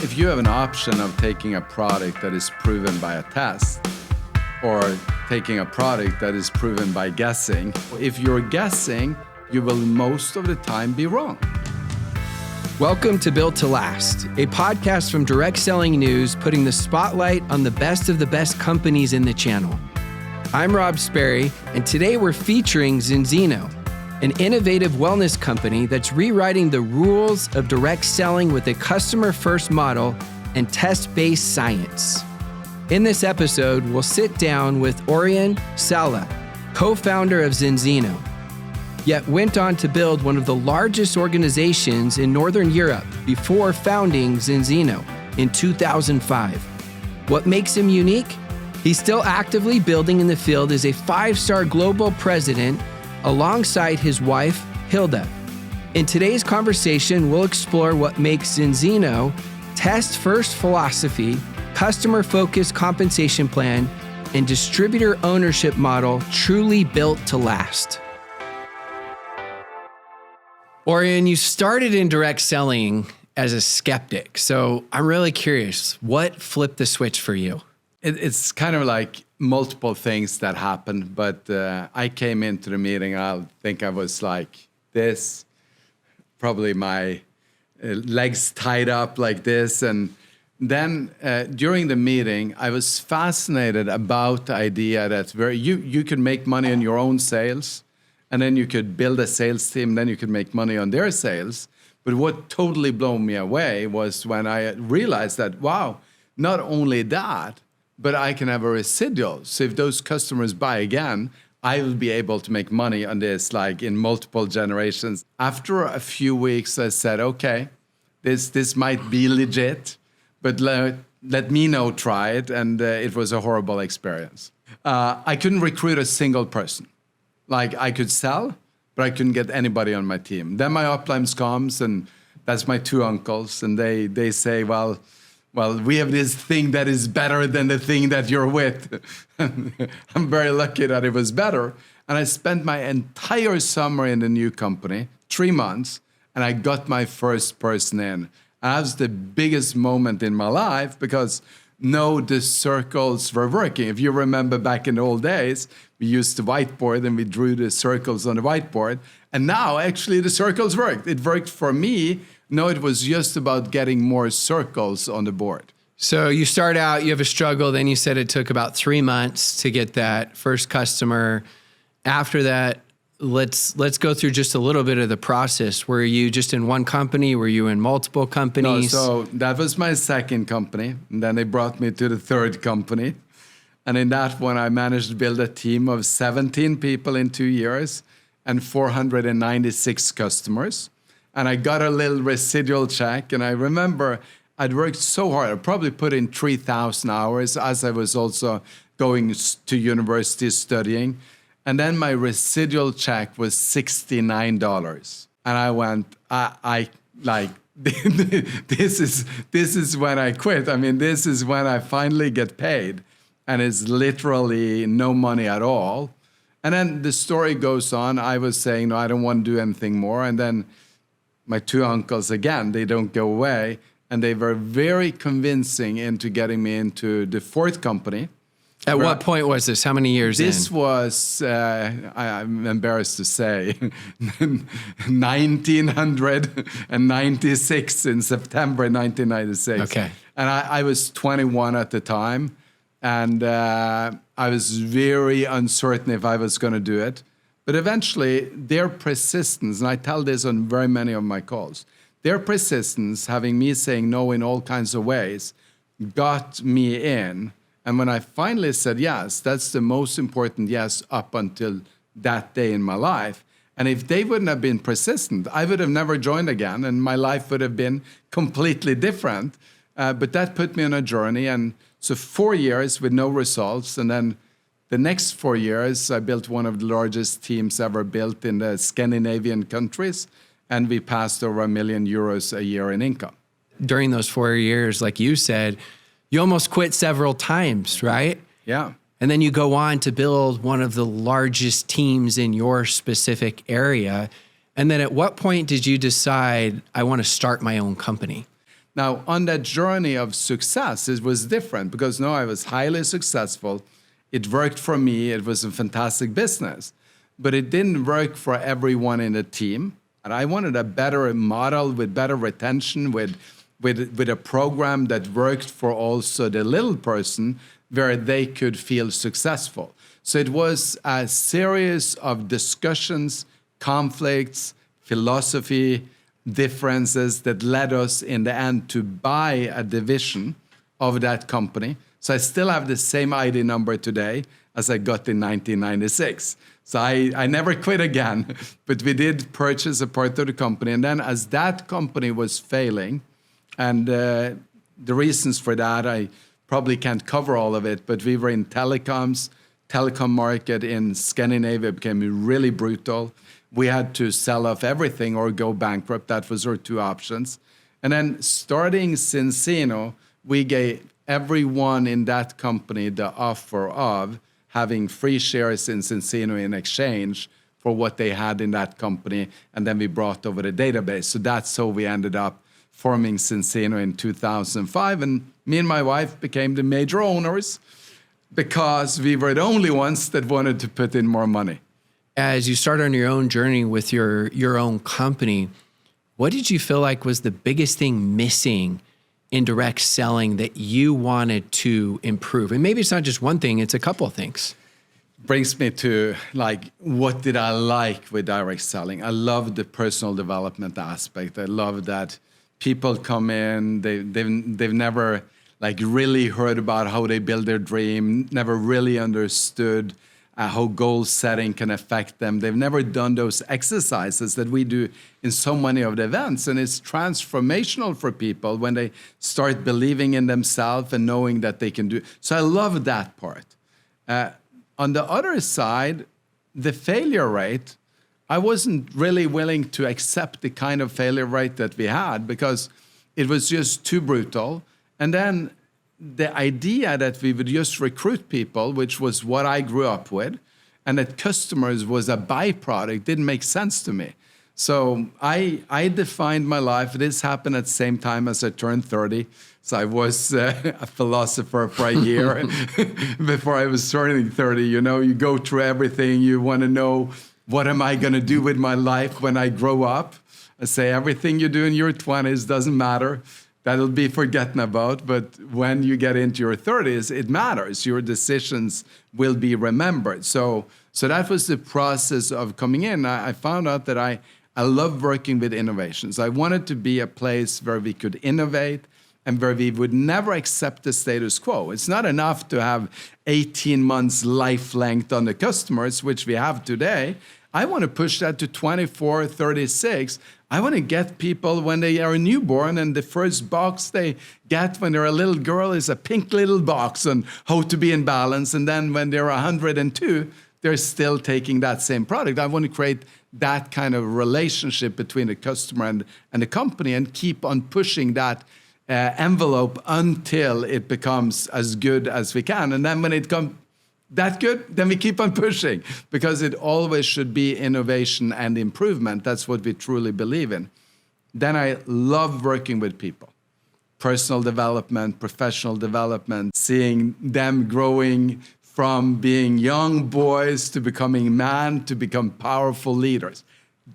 If you have an option of taking a product that is proven by a test or taking a product that is proven by guessing, if you're guessing, you will most of the time be wrong. Welcome to Built to Last, a podcast from Direct Selling News putting the spotlight on the best companies in the channel. I'm Rob Sperry, and today we're featuring Zinzino, an innovative wellness company that's rewriting the rules of direct selling with a customer-first model and test-based science. In this episode, we'll sit down with Ørjan Sæle, co-founder of Zinzino, yet went on to build one of the largest organizations in Northern Europe before founding Zinzino in 2005. What makes him unique? He's still actively building in the field as a 5-star global president alongside his wife, Hilda. In today's conversation, we'll explore what makes Zinzino test-first philosophy, customer-focused compensation plan, and distributor ownership model truly built to last. Ørjan, you started in direct selling as a skeptic. So I'm really curious, what flipped the switch for you? It's kind of like multiple things that happened, but I came into the meeting, I think I was like this, probably my legs tied up like this. And then during the meeting, I was fascinated about the idea that you could make money on your own sales, and then you could build a sales team, then you could make money on their sales. But what totally blew me away was when I realized that, wow, not only that, but I can have a residual. So if those customers buy again, I will be able to make money on this like in multiple generations. After a few weeks, I said, okay, this might be legit, but let me know, try it. And it was a horrible experience. I couldn't recruit a single person. Like I could sell, but I couldn't get anybody on my team. Then my uplines comes, and that's my two uncles. And they say, well, we have this thing that is better than the thing that you're with. I'm very lucky that it was better. And I spent my entire summer in the new company, 3 months, and I got my first person in. And that was the biggest moment in my life because the circles were working. If you remember back in the old days, we used the whiteboard and we drew the circles on the whiteboard. And now actually the circles worked. It worked for me. No, it was just about getting more circles on the board. So you start out, you have a struggle, then you said it took about 3 months to get that first customer. After that, let's go through just a little bit of the process. Were you just in one company? Were you in multiple companies? No, so that was my second company. And then they brought me to the third company. And in that one, I managed to build a team of 17 people in 2 years and 496 customers. And I got a little residual check. And I remember I'd worked so hard. I probably put in 3,000 hours as I was also going to university studying. And then my residual check was $69. And I went, I like, this is when I quit. I mean, this is when I finally get paid. And it's literally no money at all. And then the story goes on. I was saying, no, I don't want to do anything more. And then my two uncles, again, they don't go away. And they were very convincing into getting me into the fourth company. At what point was this? How many years in? This was, I'm embarrassed to say, 1996 in September 1996. Okay. And I was 21 at the time. And I was very uncertain if I was going to do it. But eventually, their persistence, and I tell this on very many of my calls, their persistence, having me saying no in all kinds of ways, got me in. And when I finally said yes, that's the most important yes up until that day in my life. And if they wouldn't have been persistent, I would have never joined again, and my life would have been completely different. But that put me on a journey. And so 4 years with no results, and then the next 4 years, I built one of the largest teams ever built in the Scandinavian countries, and we passed over €1 million a year in income. During those 4 years, like you said, you almost quit several times, right? Yeah. And then you go on to build one of the largest teams in your specific area. And then at what point did you decide, I want to start my own company? Now, on that journey of success, it was different because now I was highly successful. It worked for me. It was a fantastic business. But it didn't work for everyone in the team. And I wanted a better model with better retention, with a program that worked for also the little person where they could feel successful. So it was a series of discussions, conflicts, philosophy, differences that led us in the end to buy a division of that company. So I still have the same ID number today as I got in 1996. So I never quit again, but we did purchase a part of the company. And then as that company was failing, and the reasons for that, I probably can't cover all of it, but we were in telecom market in Scandinavia became really brutal. We had to sell off everything or go bankrupt. That was our two options. And then starting Zinzino, we gave everyone in that company the offer of having free shares in Zinzino in exchange for what they had in that company. And then we brought over the database. So that's how we ended up forming Zinzino in 2005. And me and my wife became the major owners because we were the only ones that wanted to put in more money. As you start on your own journey with your own company, what did you feel like was the biggest thing missing in direct selling that you wanted to improve? And maybe it's not just one thing, it's a couple of things. Brings me to what did I like with direct selling? I love the personal development aspect. I love that people come in, they've never really heard about how they build their dream, never really understood how goal setting can affect them. They've never done those exercises that we do in so many of the events. And it's transformational for people when they start believing in themselves and knowing that they can do. So I love that part. On the other side, the failure rate, I wasn't really willing to accept the kind of failure rate that we had because it was just too brutal. And then the idea that we would just recruit people, which was what I grew up with, and that customers was a byproduct, didn't make sense to me. So I defined my life. This happened at the same time as I turned 30. So I was a philosopher for a year before I was turning 30. You know, you go through everything. You want to know, what am I going to do with my life when I grow up? I say everything you do in your 20s doesn't matter. That'll be forgotten about, but when you get into your 30s, it matters. Your decisions will be remembered. So that was the process of coming in. I found out that I love working with innovations. I wanted to be a place where we could innovate and where we would never accept the status quo. It's not enough to have 18 months life length on the customers, which we have today. I want to push that to 24, 36. I want to get people when they are newborn and the first box they get when they're a little girl is a pink little box on how to be in balance. And then when they're 102, they're still taking that same product. I want to create that kind of relationship between the customer and the company and keep on pushing that envelope until it becomes as good as we can. And then when it comes that good, then we keep on pushing because it always should be innovation and improvement. That's what we truly believe in. Then I love working with people. Personal development, professional development, seeing them growing from being young boys to becoming men to become powerful leaders.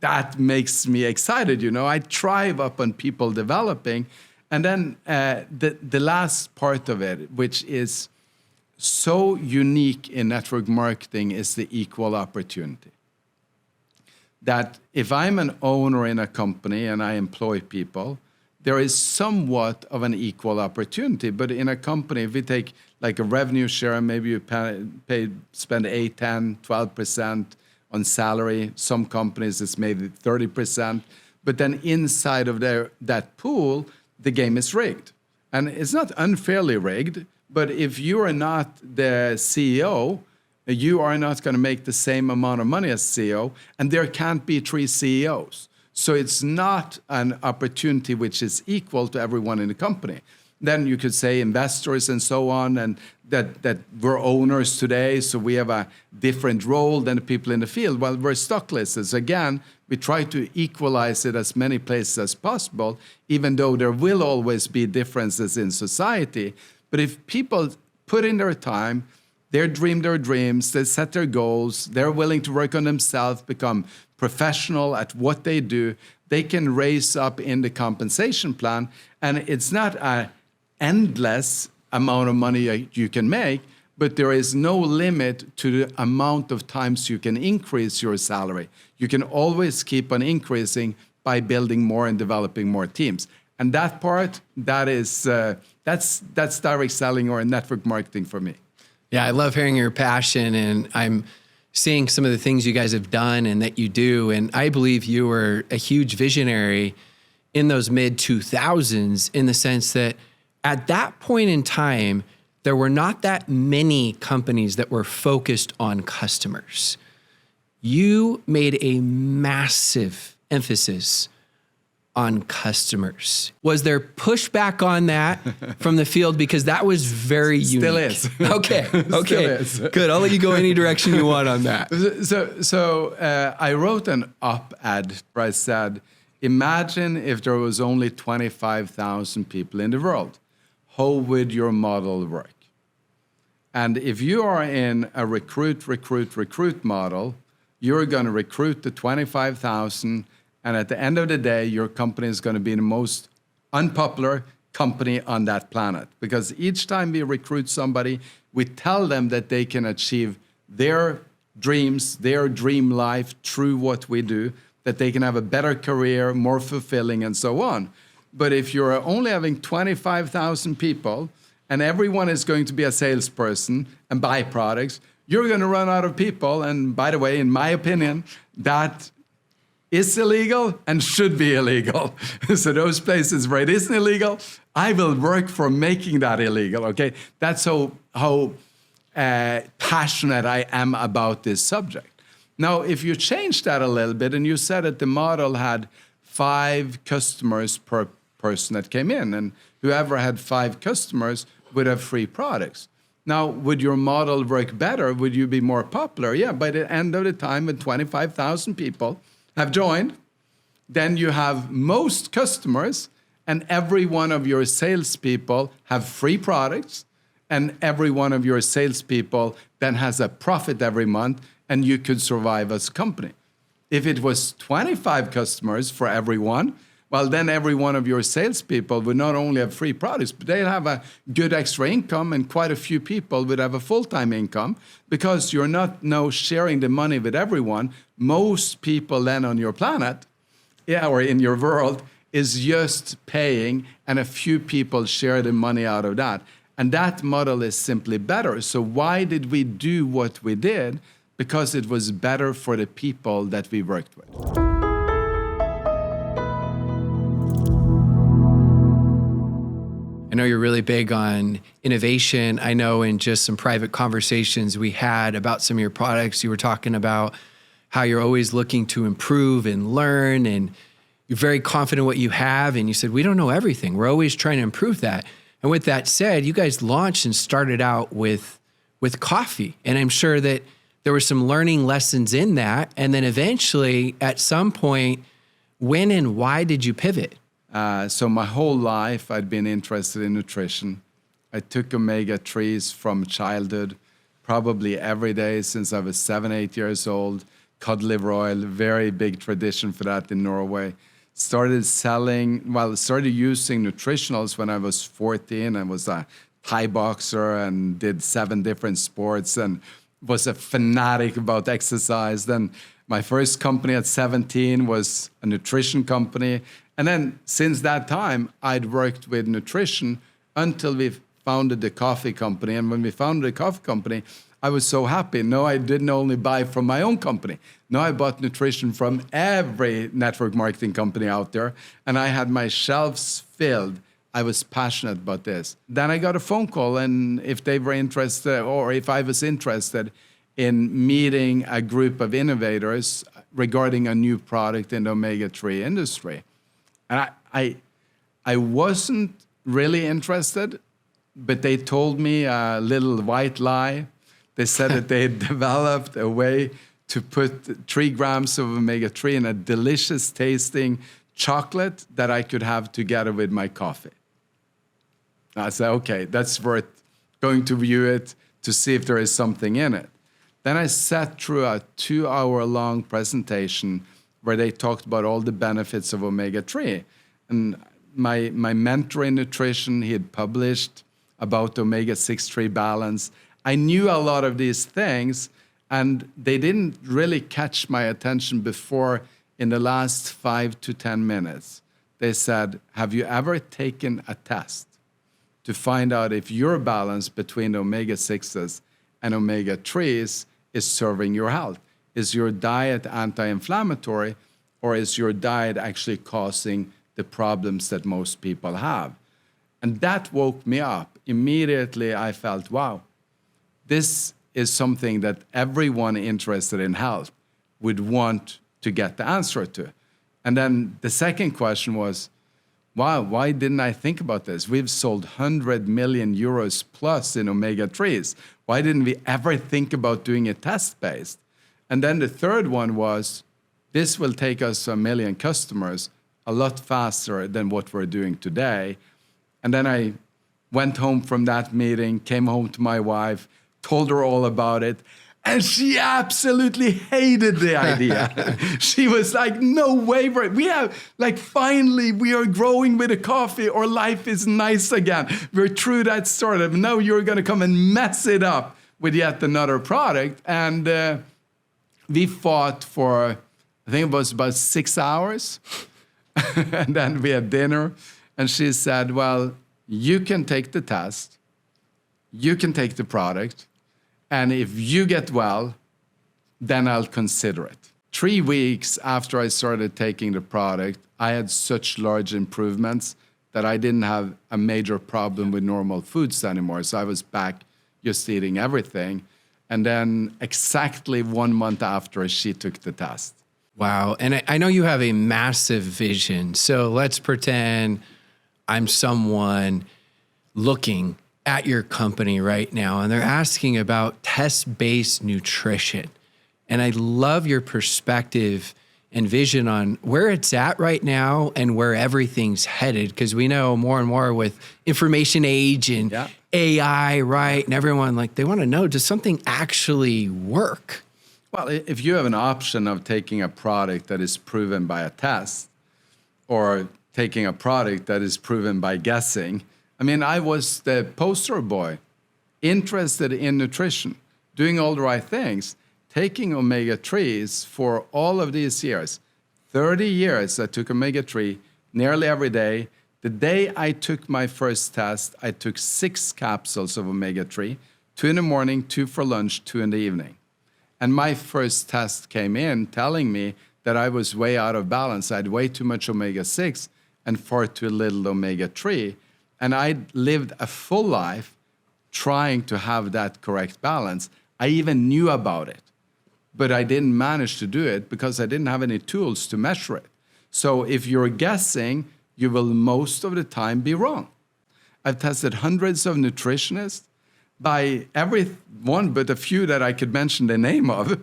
That makes me excited. You know, I thrive upon people developing. And then the last part of it, which is so unique in network marketing, is the equal opportunity. That if I'm an owner in a company and I employ people, there is somewhat of an equal opportunity. But in a company, if we take like a revenue share, maybe you spend 8, 10, 12% on salary. Some companies, it's maybe 30%. But then inside of that pool, the game is rigged. And it's not unfairly rigged, but if you are not the CEO, you are not going to make the same amount of money as CEO, and there can't be 3 CEOs. So it's not an opportunity which is equal to everyone in the company. Then you could say investors and so on, and that we're owners today, so we have a different role than the people in the field. Well, we're stock listers. Again, We try to equalize it as many places as possible, even though there will always be differences in society. But if people put in their time, they dream their dreams, they set their goals, they're willing to work on themselves, become professional at what they do, they can raise up in the compensation plan. And it's not an endless amount of money you can make, but there is no limit to the amount of times you can increase your salary. You can always keep on increasing by building more and developing more teams. And that part, that's direct selling or network marketing for me. Yeah, I love hearing your passion, and I'm seeing some of the things you guys have done and that you do. And I believe you were a huge visionary in those mid-2000s in the sense that at that point in time, there were not that many companies that were focused on customers. You made a massive emphasis on customers. Was there pushback on that from the field? Because that was very unique. Still is. Okay. Still is. Good. I'll let you go any direction you want on that. So I wrote an op-ed where I said, imagine if there was only 25,000 people in the world. How would your model work? And if you are in a recruit model, you're going to recruit the 25,000, and at the end of the day, your company is going to be the most unpopular company on that planet. Because each time we recruit somebody, we tell them that they can achieve their dreams, their dream life through what we do, that they can have a better career, more fulfilling, and so on. But if you're only having 25,000 people, and everyone is going to be a salesperson and buy products, you're going to run out of people. And by the way, in my opinion, that is illegal and should be illegal. So those places where it isn't illegal, I will work for making that illegal, okay? That's how passionate I am about this subject. Now, if you change that a little bit and you said that the model had 5 customers per person that came in, and whoever had 5 customers would have free products. Now, would your model work better? Would you be more popular? Yeah, by the end of the time, when 25,000 people have joined, then you have most customers, and every one of your salespeople have free products, and every one of your salespeople then has a profit every month, and you could survive as a company. If it was 25 customers for everyone, well, then every one of your salespeople would not only have free products, but they'd have a good extra income, and quite a few people would have a full-time income because you're not now sharing the money with everyone. Most people then on your planet, or in your world, is just paying, and a few people share the money out of that. And that model is simply better. So why did we do what we did? Because it was better for the people that we worked with. I know you're really big on innovation. I know in just some private conversations we had about some of your products, you were talking about how you're always looking to improve and learn, and you're very confident in what you have. And you said, we don't know everything. We're always trying to improve that. And with that said, you guys launched and started out with coffee. And I'm sure that there were some learning lessons in that. And then eventually, at some point, when and why did you pivot? So my whole life, I'd been interested in nutrition. I took omega-3s from childhood, probably every day since I was 7, 8 years old. Cod liver oil, very big tradition for that in Norway. Started using nutritionals when I was 14. I was a Thai boxer and did 7 different sports and was a fanatic about exercise. Then my first company at 17 was a nutrition company. And then since that time, I'd worked with nutrition until we founded the coffee company. And when we founded the coffee company, I was so happy. No, I didn't only buy from my own company. No, I bought nutrition from every network marketing company out there. And I had my shelves filled. I was passionate about this. Then I got a phone call, and if they were interested, or if I was interested in meeting a group of innovators regarding a new product in the omega-3 industry. And I wasn't really interested, but they told me a little white lie. They said that they had developed a way to put 3 grams of omega-3 in a delicious tasting chocolate that I could have together with my coffee. I said, okay, that's worth going to view it to see if there is something in it. Then I sat through a 2-hour-long presentation where they talked about all the benefits of omega-3. And my mentor in nutrition, he had published about omega-6-3 balance. I knew a lot of these things, and they didn't really catch my attention before in the last 5 to 10 minutes. They said, have you ever taken a test to find out if your balance between omega-6s and omega-3s is serving your health? Is your diet anti-inflammatory, or is your diet actually causing the problems that most people have? And that woke me up. Immediately, I felt, wow, this is something that everyone interested in health would want to get the answer to. And then the second question was, wow, why didn't I think about this? We've sold 100 million euros plus in omega-3s. Why didn't we ever think about doing a test-based? And then the third one was, this will take us 1 million customers a lot faster than what we're doing today. And then I went home from that meeting, came home to my wife, told her all about it, and she absolutely hated the idea. She was like, no way, we have, like, finally we are growing with a coffee, or life is nice again. We're through that sort of, now you're gonna come and mess it up with yet another product. And we fought for, I think it was about 6 hours. And then we had dinner, and she said, well, you can take the test, you can take the product, and if you get well, then I'll consider it. 3 weeks after I started taking the product, I had such large improvements that I didn't have a major problem with normal foods anymore. So I was back just eating everything. And then exactly 1 month after, she took the test. Wow. And I know you have a massive vision. So let's pretend I'm someone looking at your company right now, and they're asking about test-based nutrition. And I love your perspective and vision on where it's at right now and where everything's headed, because we know more and more with information age and AI, right? And everyone, like, they want to know, does something actually work? Well, if you have an option of taking a product that is proven by a test, or taking a product that is proven by guessing, I mean, I was the poster boy, interested in nutrition, doing all the right things, taking omega-3s for all of these years. 30 years I took omega-3 nearly every day. The day I took my first test, I took 6 capsules of omega-3, 2 in the morning, 2 for lunch, 2 in the evening. And my first test came in telling me that I was way out of balance. I had way too much omega-6 and far too little omega-3. And I lived a full life trying to have that correct balance. I even knew about it, but I didn't manage to do it because I didn't have any tools to measure it. So if you're guessing, you will most of the time be wrong. I've tested hundreds of nutritionists. By every one but a few that I could mention the name of,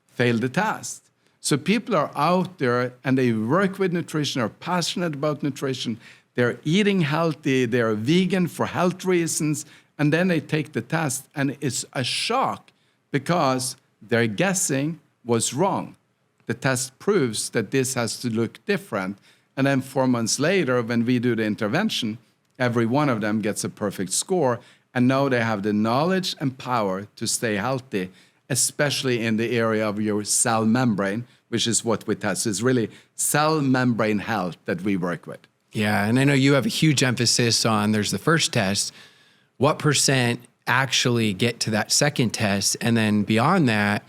failed the test. So people are out there and they work with nutrition, are passionate about nutrition, they're eating healthy, they're vegan for health reasons, and then they take the test and it's a shock because their guessing was wrong. The test proves that this has to look different. And then 4 months later, when we do the intervention, every one of them gets a perfect score. And now they have the knowledge and power to stay healthy, especially in the area of your cell membrane, which is what we test. It's really cell membrane health that we work with. Yeah, and I know you have a huge emphasis on, there's the first test, what % actually get to that second test? And then beyond that,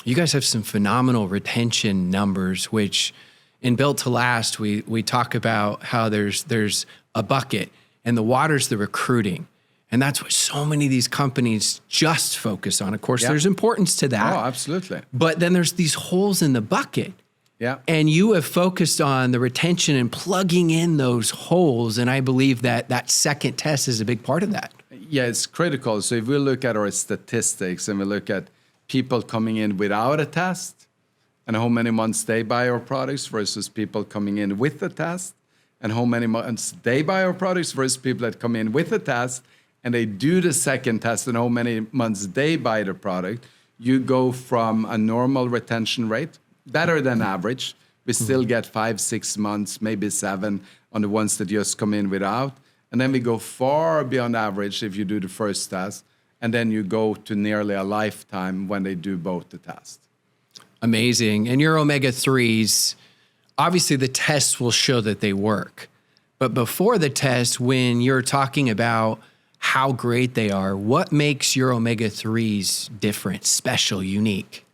you guys have some phenomenal retention numbers, which in Built to Last, we talk about how there's a bucket and the water's the recruiting. And that's what so many of these companies just focus on. Of course, there's importance to that. Oh, absolutely. But then there's these holes in the bucket. Yeah. And you have focused on the retention and plugging in those holes. And I believe that second test is a big part of that. Yeah, it's critical. So if we look at our statistics and we look at people coming in without a test and how many months they buy our products versus people coming in with a test, and how many months they buy our products versus people that come in with a test and they do the second test and how many months they buy the product, you go from a normal retention rate, better than average. We still get 5, 6 months, maybe 7 on the ones that just come in without. And then we go far beyond average if you do the first test. And then you go to nearly a lifetime when they do both the tests. Amazing. And your omega-3s, obviously the tests will show that they work. But before the test, when you're talking about how great they are, what makes your omega-3s different, special, unique?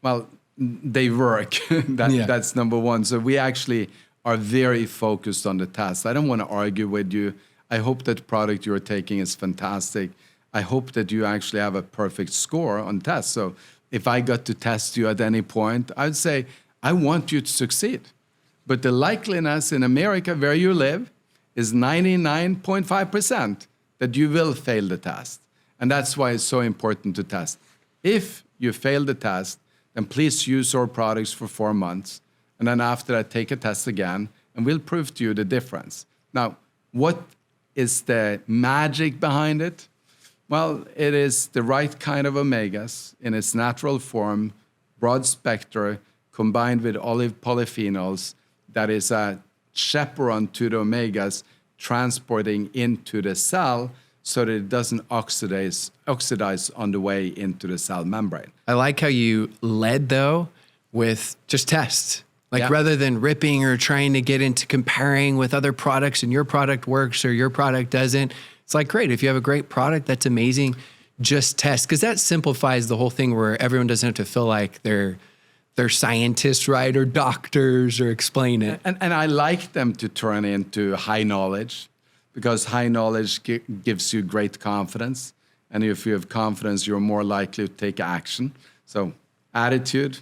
Well, they work. That's number one. So we actually are very focused on the test. I don't want to argue with you. I hope that the product you're taking is fantastic. I hope that you actually have a perfect score on tests. So if I got to test you at any point, I'd say, I want you to succeed. But the likeliness in America, where you live, is 99.5% that you will fail the test. And that's why it's so important to test. If you fail the test, then please use our products for 4 months. And then after that, take a test again, and we'll prove to you the difference. Now, what is the magic behind it? Well, it is the right kind of omegas in its natural form, broad spectra, combined with olive polyphenols, that is a chaperone to the omegas transporting into the cell so that it doesn't oxidize on the way into the cell membrane. I like how you led, though, with just tests. Rather than ripping or trying to get into comparing with other products and your product works or your product doesn't. It's like, great, if you have a great product, that's amazing. Just test, because that simplifies the whole thing where everyone doesn't have to feel like they're scientists, right, or doctors, or explain it. And I like them to turn into high knowledge, because high knowledge gives you great confidence. And if you have confidence, you're more likely to take action. So attitude,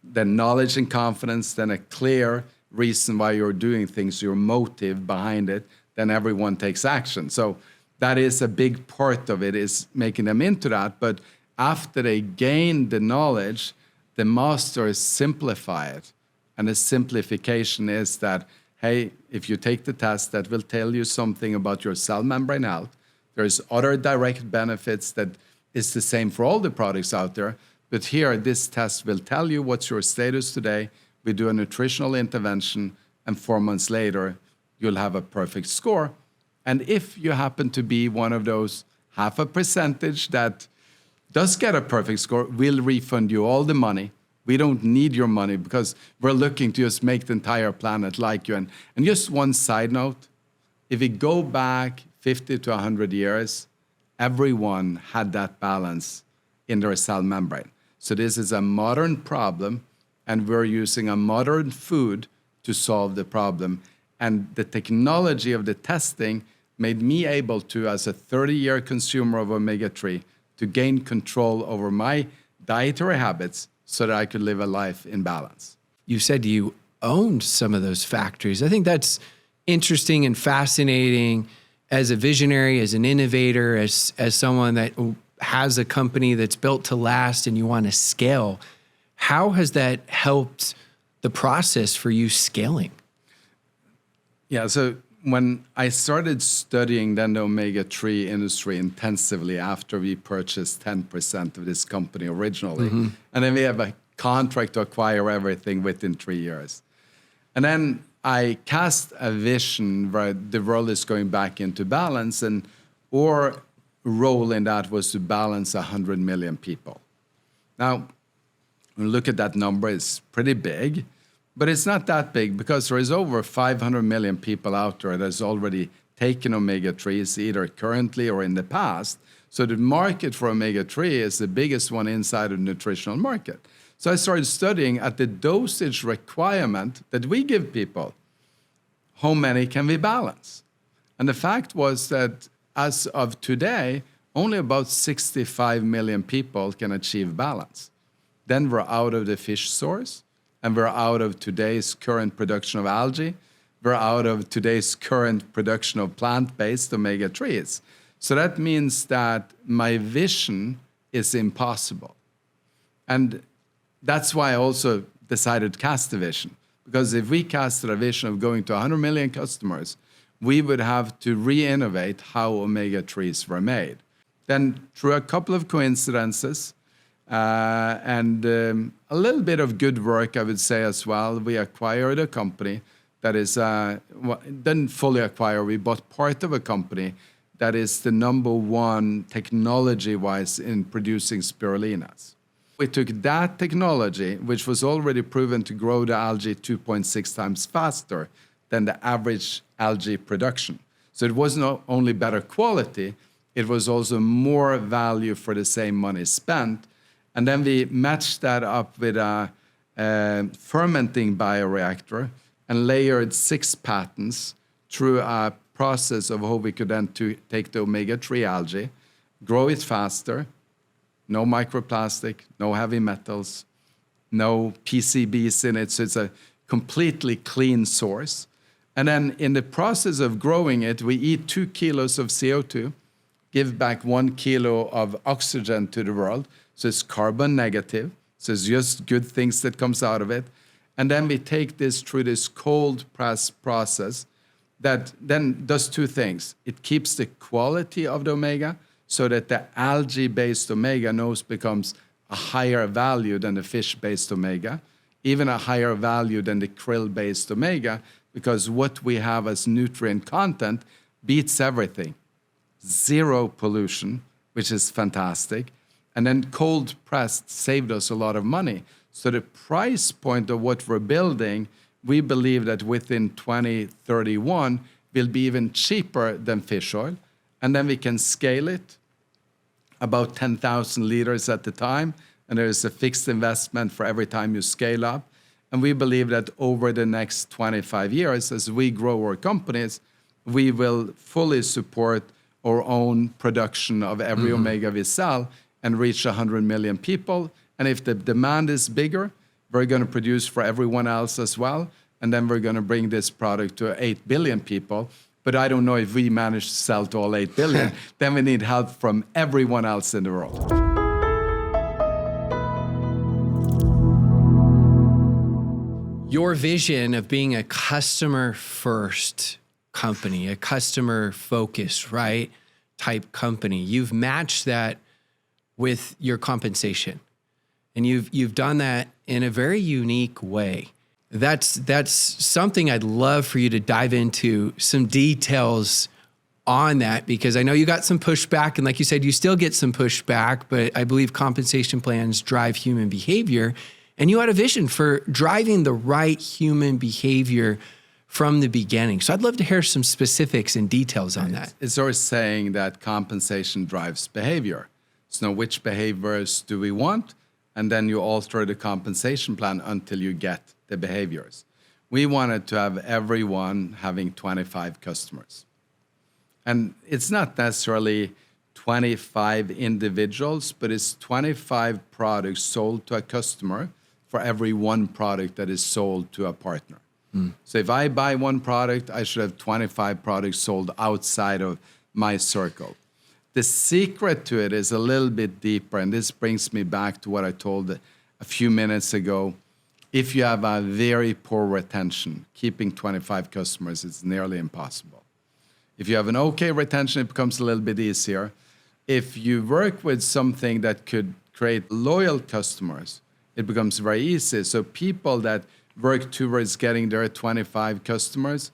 then knowledge and confidence, then a clear reason why you're doing things, your motive behind it, then everyone takes action. So that is a big part of it, is making them into that. But after they gain the knowledge, the masters simplify it. And the simplification is that, hey, if you take the test, that will tell you something about your cell membrane health. There's other direct benefits that is the same for all the products out there. But here, this test will tell you what's your status today. We do a nutritional intervention, and 4 months later, you'll have a perfect score. And if you happen to be one of those 0.5% that does get a perfect score, we'll refund you all the money. We don't need your money because we're looking to just make the entire planet like you. And just one side note, if we go back 50 to 100 years, everyone had that balance in their cell membrane. So this is a modern problem, and we're using a modern food to solve the problem. And the technology of the testing made me able to, as a 30-year consumer of omega-3, to gain control over my dietary habits so that I could live a life in balance. You said you owned some of those factories. I think that's interesting and fascinating as a visionary, as an innovator, as someone that has a company that's built to last and you want to scale. How has that helped the process for you scaling? Yeah, so when I started studying then the omega-3 industry intensively after we purchased 10% of this company originally, and then we have a contract to acquire everything within 3 years. And then I cast a vision where the world is going back into balance, and our role in that was to balance 100 million people. Now, when you look at that number, it's pretty big. But it's not that big because there is over 500 million people out there that's already taken omega-3s, either currently or in the past. So the market for omega-3 is the biggest one inside of the nutritional market. So I started studying at the dosage requirement that we give people, how many can we balance? And the fact was that as of today, only about 65 million people can achieve balance. Then we're out of the fish source. And we're out of today's current production of algae. We're out of today's current production of plant-based omega-3s. So that means that my vision is impossible. And that's why I also decided to cast a vision. Because if we casted a vision of going to 100 million customers, we would have to re-innovate how omega-3s were made. Then through a couple of coincidences and a little bit of good work, I would say as well, we acquired a company that is, didn't fully acquire, we bought part of a company that is the number one technology-wise in producing spirulinas. We took that technology, which was already proven to grow the algae 2.6 times faster than the average algae production. So it wasn't only better quality, it was also more value for the same money spent. And then we matched that up with a fermenting bioreactor and layered 6 patents through a process of how we could then take the omega-3 algae, grow it faster, no microplastic, no heavy metals, no PCBs in it, so it's a completely clean source. And then in the process of growing it, we eat 2 kilos of CO2, give back 1 kilo of oxygen to the world, so it's carbon negative, so it's just good things that comes out of it. And then we take this through this cold press process that then does 2 things. It keeps the quality of the omega so that the algae-based omega becomes a higher value than the fish-based omega, even a higher value than the krill-based omega, because what we have as nutrient content beats everything. 0 pollution, which is fantastic. And then cold pressed saved us a lot of money. So the price point of what we're building, we believe that within 2031 will be even cheaper than fish oil. And then we can scale it about 10,000 liters at the time. And there is a fixed investment for every time you scale up. And we believe that over the next 25 years, as we grow our companies, we will fully support our own production of every omega we sell and reach 100 million people. And if the demand is bigger, we're going to produce for everyone else as well. And then we're going to bring this product to 8 billion people. But I don't know if we manage to sell to all 8 billion. Then we need help from everyone else in the world. Your vision of being a customer-first company, a customer-focused, right, type company, you've matched that with your compensation. And you've done that in a very unique way. That's something I'd love for you to dive into some details on that, because I know you got some pushback, and like you said, you still get some pushback, but I believe compensation plans drive human behavior, and you had a vision for driving the right human behavior from the beginning. So I'd love to hear some specifics and details on that. It's always saying that compensation drives behavior. So now which behaviors do we want? And then you alter the compensation plan until you get the behaviors. We wanted to have everyone having 25 customers. And it's not necessarily 25 individuals, but it's 25 products sold to a customer for every 1 product that is sold to a partner. So if I buy 1 product, I should have 25 products sold outside of my circle. The secret to it is a little bit deeper, and this brings me back to what I told a few minutes ago. If you have a very poor retention, keeping 25 customers is nearly impossible. If you have an okay retention, it becomes a little bit easier. If you work with something that could create loyal customers, it becomes very easy. So people that work towards getting their 25 customers,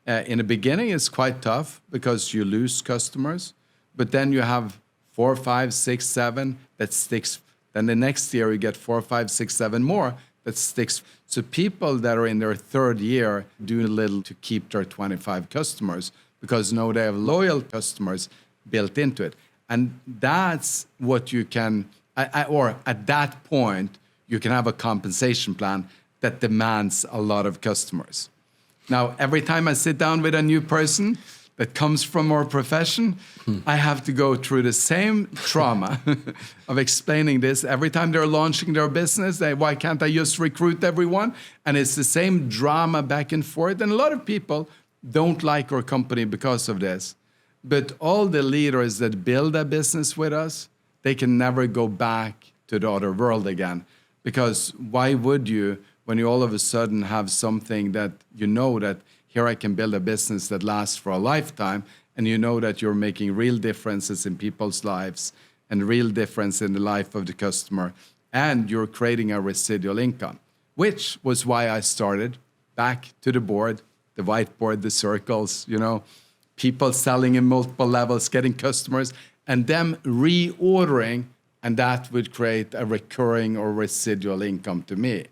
in the beginning it's quite tough because you lose customers, but then you have 4, 5, 6, 7 that sticks. Then the next year you get 4, 5, 6, 7 more that sticks. So people that are in their 3rd year do little to keep their 25 customers because now they have loyal customers built into it. And that's what you can, or at that point, you can have a compensation plan that demands a lot of customers. Now, every time I sit down with a new person that comes from our profession, I have to go through the same trauma of explaining this. Every time they're launching their business, why can't I just recruit everyone? And it's the same drama back and forth. And a lot of people don't like our company because of this. But all the leaders that build a business with us, they can never go back to the other world again. Because why would you, when you all of a sudden have something that you know that here I can build a business that lasts for a lifetime, and you know that you're making real differences in people's lives and real difference in the life of the customer, and you're creating a residual income, which was why I started back to the board, the whiteboard, the circles, people selling in multiple levels, getting customers, and them reordering, and that would create a recurring or residual income to me.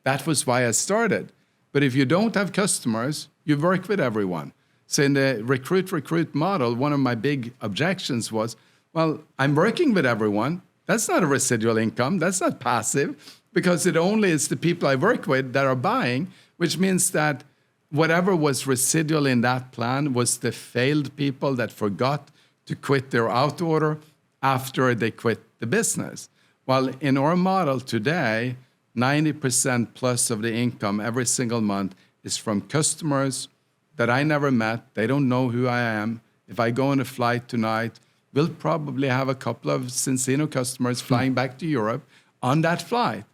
That was why I started. But if you don't have customers, you work with everyone. So in the recruit model, one of my big objections was, well, I'm working with everyone. That's not a residual income. That's not passive, because it only is the people I work with that are buying, which means that whatever was residual in that plan was the failed people that forgot to quit their out order after they quit the business. While in our model today, 90% plus of the income every single month is from customers that I never met. They don't know who I am. If I go on a flight tonight, we'll probably have a couple of Zinzino customers flying back to Europe on that flight.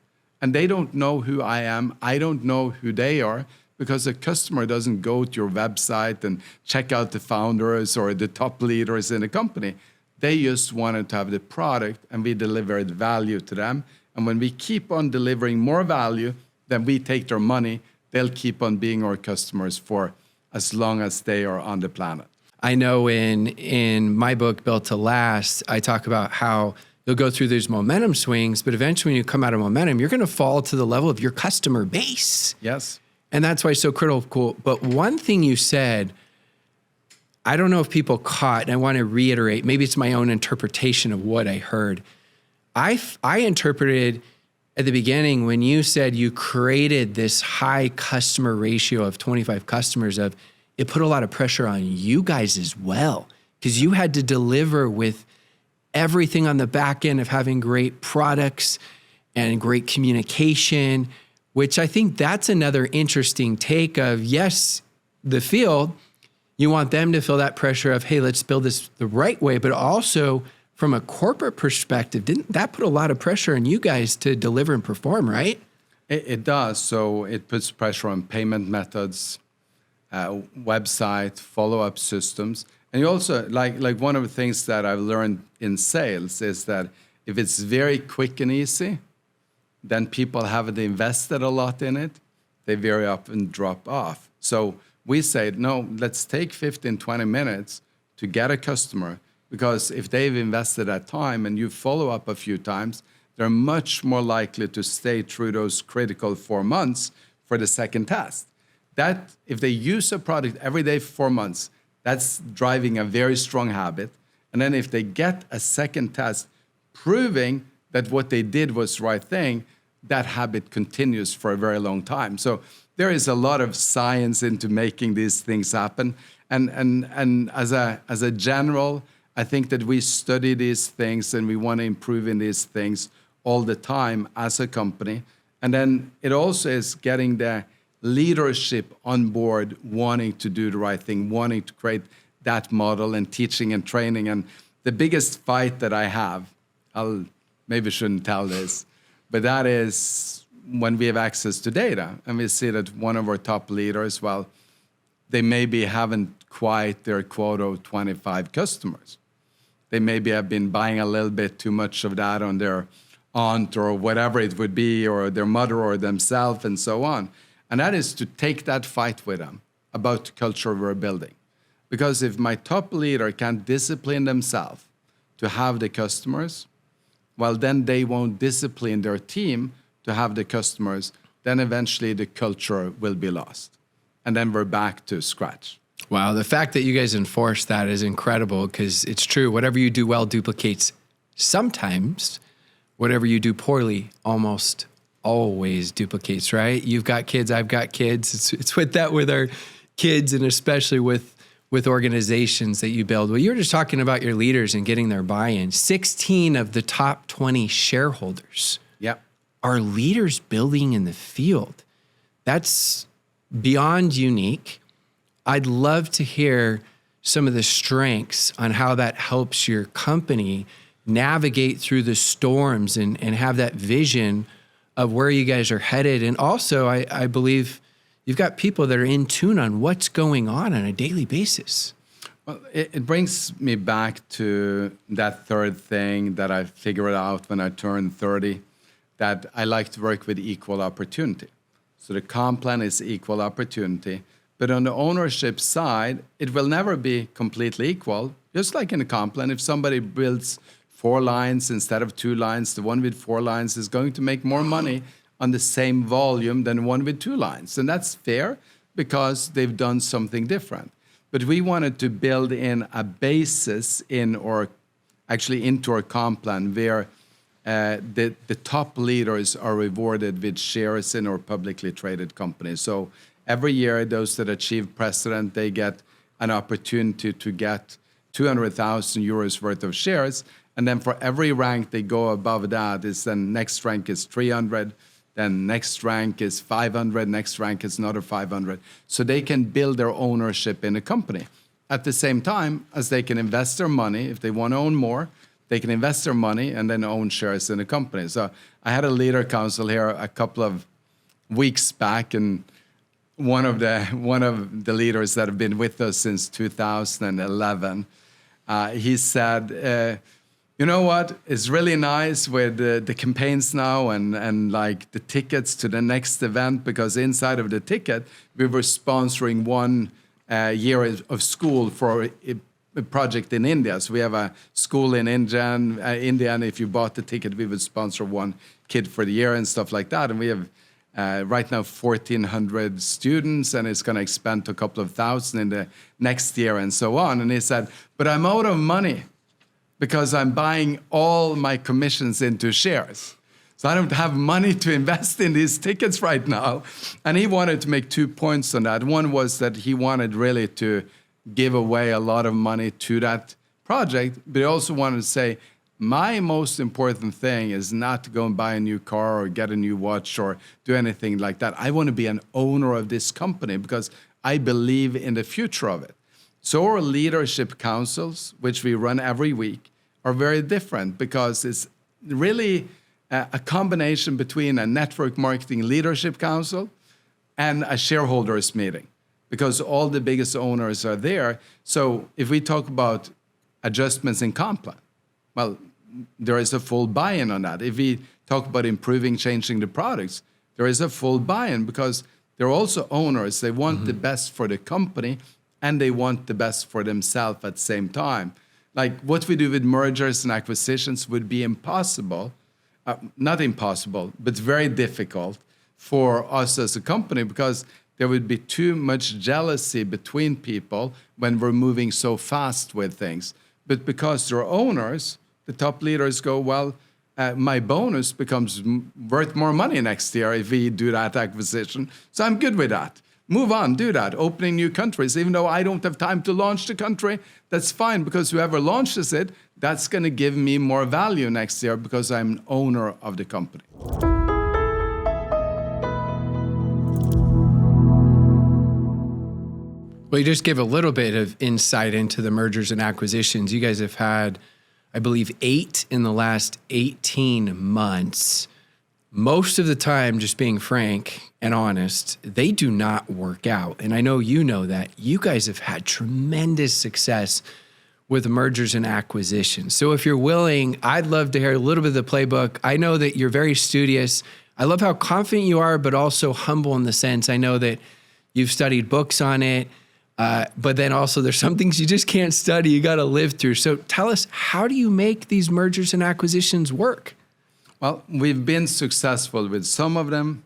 And they don't know who I am. I don't know who they are, because a customer doesn't go to your website and check out the founders or the top leaders in the company. They just wanted to have the product, and we delivered value to them. And when we keep on delivering more value than we take their money, they'll keep on being our customers for as long as they are on the planet. I know in my book, Built to Last, I talk about how you'll go through these momentum swings, but eventually when you come out of momentum, you're going to fall to the level of your customer base. Yes. And that's why it's so critical. But one thing you said, I don't know if people caught, and I want to reiterate, maybe it's my own interpretation of what I heard. I interpreted at the beginning when you said you created this high customer ratio of 25 customers, of it put a lot of pressure on you guys as well, because you had to deliver with everything on the back end of having great products and great communication, which I think that's another interesting take of, yes, the field, you want them to feel that pressure of, hey, let's build this the right way, but also from a corporate perspective, didn't that put a lot of pressure on you guys to deliver and perform, right? It does. So it puts pressure on payment methods, website, follow-up systems. And you also, like one of the things that I've learned in sales is that if it's very quick and easy, then people haven't invested a lot in it. They very often drop off. So we said, no, let's take 15, 20 minutes to get a customer, because if they've invested that time and you follow up a few times, they're much more likely to stay through those critical 4 months for the second test. That, if they use a product every day for 4 months, that's driving a very strong habit. And then if they get a second test proving that what they did was the right thing, that habit continues for a very long time. So there is a lot of science into making these things happen. And as a general, I think that we study these things and we want to improve in these things all the time as a company. And then it also is getting the leadership on board, wanting to do the right thing, wanting to create that model, and teaching and training. And the biggest fight that I have, maybe shouldn't tell this, but that is when we have access to data and we see that one of our top leaders, well, they maybe haven't quite their quota of 25 customers. They maybe have been buying a little bit too much of that on their aunt or whatever it would be, or their mother or themselves, and so on. And that is to take that fight with them about the culture we're building. Because if my top leader can't discipline themselves to have the customers, well, then they won't discipline their team to have the customers. Then eventually the culture will be lost. And then we're back to scratch. Wow, the fact that you guys enforce that is incredible, because it's true. Whatever you do well duplicates sometimes. Whatever you do poorly almost always duplicates, right? You've got kids, I've got kids. It's with that with our kids, and especially with organizations that you build. Well, you were just talking about your leaders and getting their buy-in. 16 of the top 20 shareholders are leaders building in the field. That's beyond unique. I'd love to hear some of the strengths on how that helps your company navigate through the storms and have that vision of where you guys are headed. And also, I believe you've got people that are in tune on what's going on a daily basis. Well, it brings me back to that third thing that I figured out when I turned 30, that I like to work with equal opportunity. So the comp plan is equal opportunity. But on the ownership side, it will never be completely equal. Just like in a comp plan, if somebody builds 4 lines instead of 2 lines, the one with 4 lines is going to make more money on the same volume than one with 2 lines. And that's fair because they've done something different. But we wanted to build in a basis into our comp plan where the top leaders are rewarded with shares in our publicly traded companies. So every year, those that achieve president, they get an opportunity to get 200,000 euros worth of shares. And then for every rank they go above that, then next rank is 300, then next rank is 500, next rank is another 500. So they can build their ownership in a company. At the same time as they can invest their money, if they want to own more, they can invest their money and then own shares in a company. So I had a leader council here a couple of weeks back, and one of the leaders that have been with us since 2011, he said, you know what? It's really nice with the campaigns now and like the tickets to the next event, because inside of the ticket, we were sponsoring 1 year of school for a project in India. So we have a school in India, and if you bought the ticket, we would sponsor 1 kid for the year and stuff like that. And we have right now 1,400 students, and it's going to expand to a couple of thousand in the next year and so on. And he said, but I'm out of money, because I'm buying all my commissions into shares. So I don't have money to invest in these tickets right now. And he wanted to make 2 points on that. One was that he wanted really to give away a lot of money to that project, but he also wanted to say, my most important thing is not to go and buy a new car or get a new watch or do anything like that. I want to be an owner of this company because I believe in the future of it. So our leadership councils, which we run every week, are very different because it's really a combination between a network marketing leadership council and a shareholders meeting, because all the biggest owners are there. So if we talk about adjustments in comp plan, well, there is a full buy-in on that. If we talk about improving, changing the products, there is a full buy-in because they're also owners. They want the best for the company, and they want the best for themselves at the same time. Like what we do with mergers and acquisitions would be impossible, not impossible, but very difficult for us as a company, because there would be too much jealousy between people when we're moving so fast with things. But because they're owners, the top leaders go, well, my bonus becomes worth more money next year if we do that acquisition. So I'm good with that. Move on, do that. Opening new countries, even though I don't have time to launch the country, that's fine, because whoever launches it, that's going to give me more value next year because I'm an owner of the company. Well, you just give a little bit of insight into the mergers and acquisitions. You guys have had, I believe, 8 in the last 18 months. Most of the time, just being frank and honest, they do not work out. And I know you know that. You guys have had tremendous success with mergers and acquisitions. So if you're willing, I'd love to hear a little bit of the playbook. I know that you're very studious. I love how confident you are, but also humble in the sense. I know that you've studied books on it, but then also there's some things you just can't study. You got to live through. So tell us, how do you make these mergers and acquisitions work? Well, we've been successful with some of them.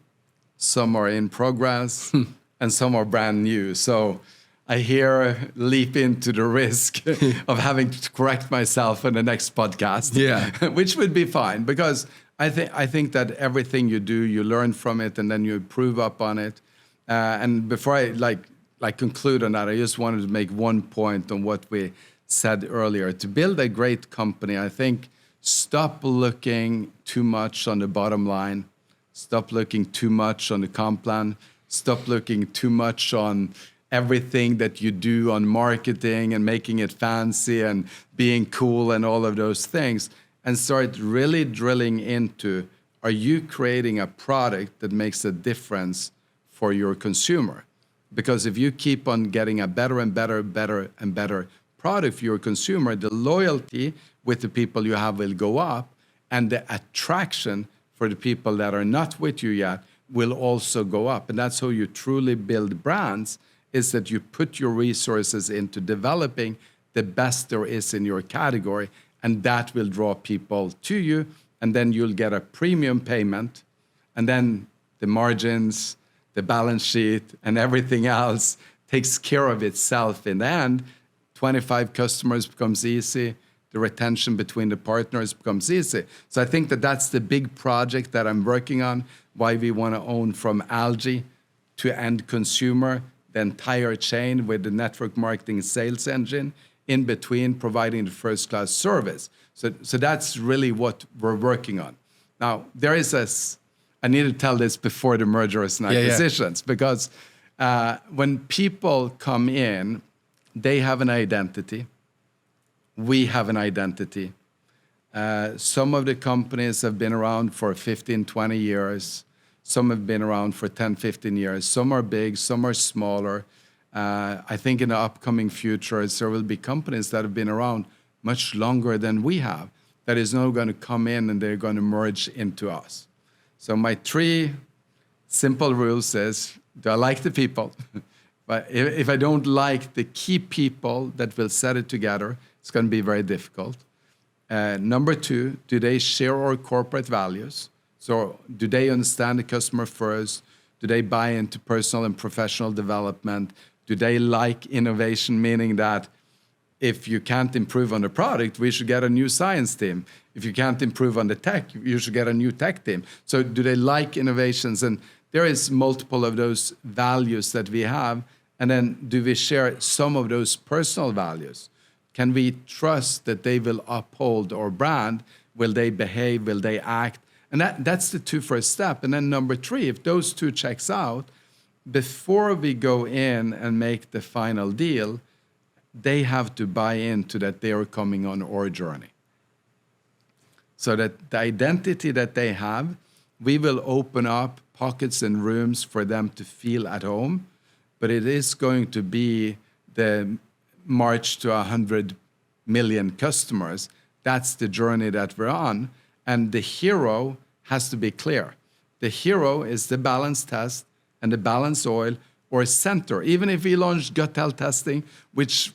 Some are in progress, and some are brand new. So I here leap into the risk of having to correct myself in the next podcast, which would be fine, because I think that everything you do, you learn from it, and then you improve up on it. And before I conclude on that, I just wanted to make one point on what we said earlier. To build a great company, I think stop looking too much on the bottom line. Stop looking too much on the comp plan. Stop looking too much on everything that you do on marketing and making it fancy and being cool and all of those things. and start really drilling into, are you creating a product that makes a difference for your consumer? Because if you keep on getting a better and better product for your consumer, the loyalty with the people you have will go up, and the attraction for the people that are not with you yet will also go up. And that's how you truly build brands, is that you put your resources into developing the best there is in your category, and that will draw people to you, and then you'll get a premium payment, and then the margins, the balance sheet, and everything else takes care of itself in the end. 25 customers becomes easy. The retention between the partners becomes easy. So I think that that's the big project that I'm working on, why we want to own from algae to end consumer, the entire chain with the network marketing sales engine in between, providing the first-class service. So that's really what we're working on. Now, there is I need to tell this before the mergers and acquisitions, because when people come in, they have an identity. We have an identity. Some of the companies have been around for 15, 20 years. Some have been around for 10, 15 years. Some are big, some are smaller. I think in the upcoming future, there will be companies that have been around much longer than we have that is now going to come in and they're going to merge into us. So my 3 simple rules is, do I like the people? But if I don't like the key people that will set it together, it's going to be very difficult. Number 2, do they share our corporate values? So do they understand the customer first? Do they buy into personal and professional development? Do they like innovation, meaning that if you can't improve on the product, we should get a new science team. If you can't improve on the tech, you should get a new tech team. So do they like innovations? And there is multiple of those values that we have. And then do we share some of those personal values? Can we trust that they will uphold our brand? Will they behave? Will they act? And that's the 2 first step. And then number 3, if those 2 checks out, before we go in and make the final deal, they have to buy into that they are coming on our journey. So that the identity that they have, we will open up pockets and rooms for them to feel at home, but it is going to be the march to 100 million customers. That's the journey that we're on. And the hero has to be clear. The hero is the balance test and the balance oil or center. Even if we launched gut health testing, which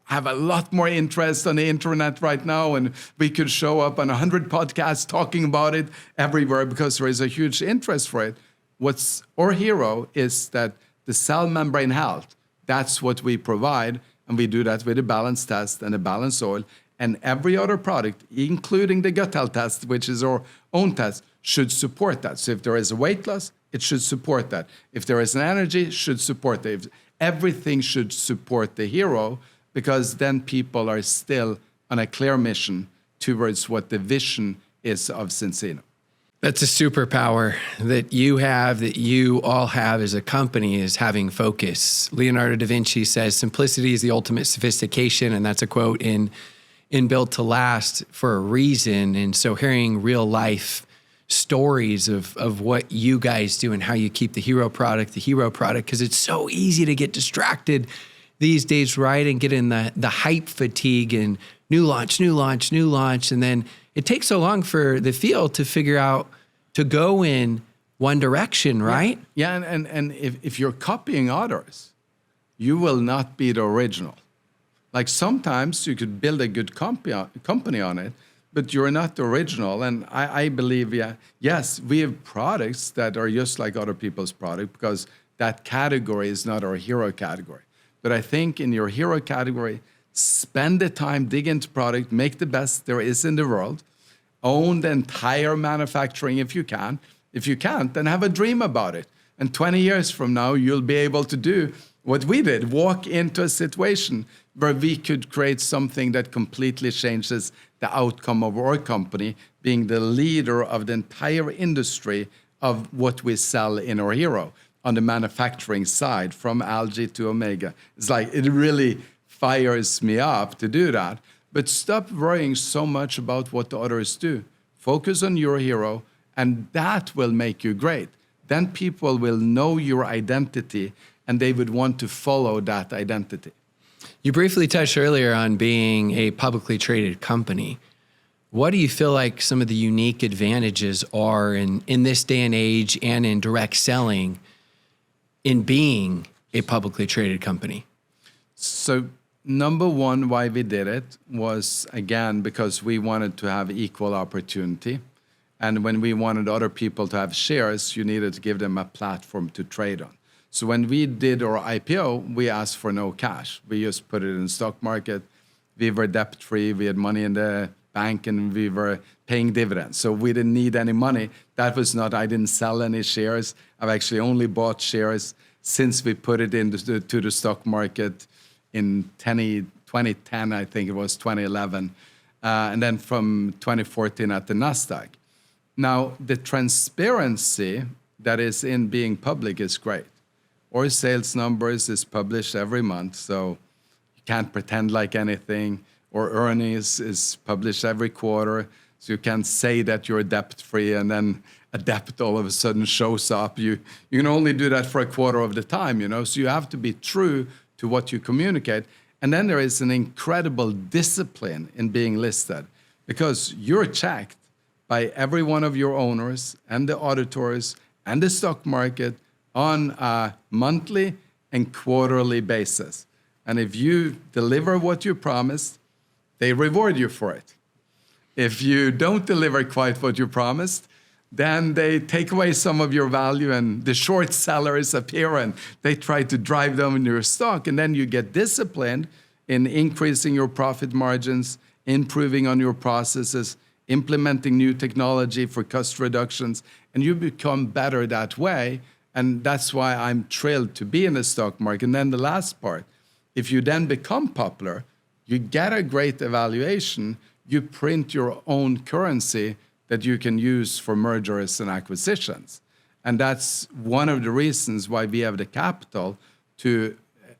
have a lot more interest on the internet right now, and we could show up on 100 podcasts talking about it everywhere because there is a huge interest for it. What's our hero is that the cell membrane health, that's what we provide, and we do that with a balance test and a balance oil. And every other product, including the gut health test, which is our own test, should support that. So if there is a weight loss, it should support that. If there is an energy, it should support that. Everything should support the hero, because then people are still on a clear mission towards what the vision is of Zinzino. That's a superpower that you have, that you all have as a company, is having focus. Leonardo da Vinci says, simplicity is the ultimate sophistication, and that's a quote in Built to Last for a reason. And so hearing real life stories of what you guys do and how you keep the hero product, because it's so easy to get distracted these days, right? And get in the hype fatigue and new launch. And then it takes so long for the field to figure out to go in one direction, right? Yeah, and if you're copying others, you will not be the original. Like sometimes you could build a good company on it, but you're not the original. And I believe, yes, we have products that are just like other people's product because that category is not our hero category. But I think in your hero category, spend the time, dig into product, make the best there is in the world, own the entire manufacturing if you can. If you can't, then have a dream about it. And 20 years from now, you'll be able to do what we did, walk into a situation where we could create something that completely changes the outcome of our company, being the leader of the entire industry of what we sell in our hero on the manufacturing side, from algae to omega. It's like, it really fires me up to do that. But stop worrying so much about what the others do. Focus on your hero, and that will make you great. Then people will know your identity, and they would want to follow that identity. You briefly touched earlier on being a publicly traded company. What do you feel like some of the unique advantages are in this day and age and in direct selling in being a publicly traded company? So number one, why we did it was, again, because we wanted to have equal opportunity. And when we wanted other people to have shares, you needed to give them a platform to trade on. So when we did our IPO, we asked for no cash. We just put it in the stock market. We were debt-free. We had money in the bank, and we were paying dividends. So we didn't need any money. That was not, I didn't sell any shares. I've actually only bought shares since we put it into the stock market in 2010, I think it was 2011, and then from 2014 at the NASDAQ. Now, the transparency that is in being public is great. Our sales numbers is published every month, so you can't pretend like anything. Our earnings is published every quarter, so you can't say that you're debt-free and then a debt all of a sudden shows up. You can only do that for a quarter of the time, so you have to be true to what you communicate. And then there is an incredible discipline in being listed, because you're checked by every one of your owners and the auditors and the stock market on a monthly and quarterly basis. And if you deliver what you promised, they reward you for it. If you don't deliver quite what you promised, then they take away some of your value, and the short sellers appear and they try to drive down your stock. And then you get disciplined in increasing your profit margins, improving on your processes, implementing new technology for cost reductions, and you become better that way. And that's why I'm thrilled to be in the stock market. And then the last part, if you then become popular, you get a great evaluation, you print your own currency that you can use for mergers and acquisitions. And that's one of the reasons why we have the capital to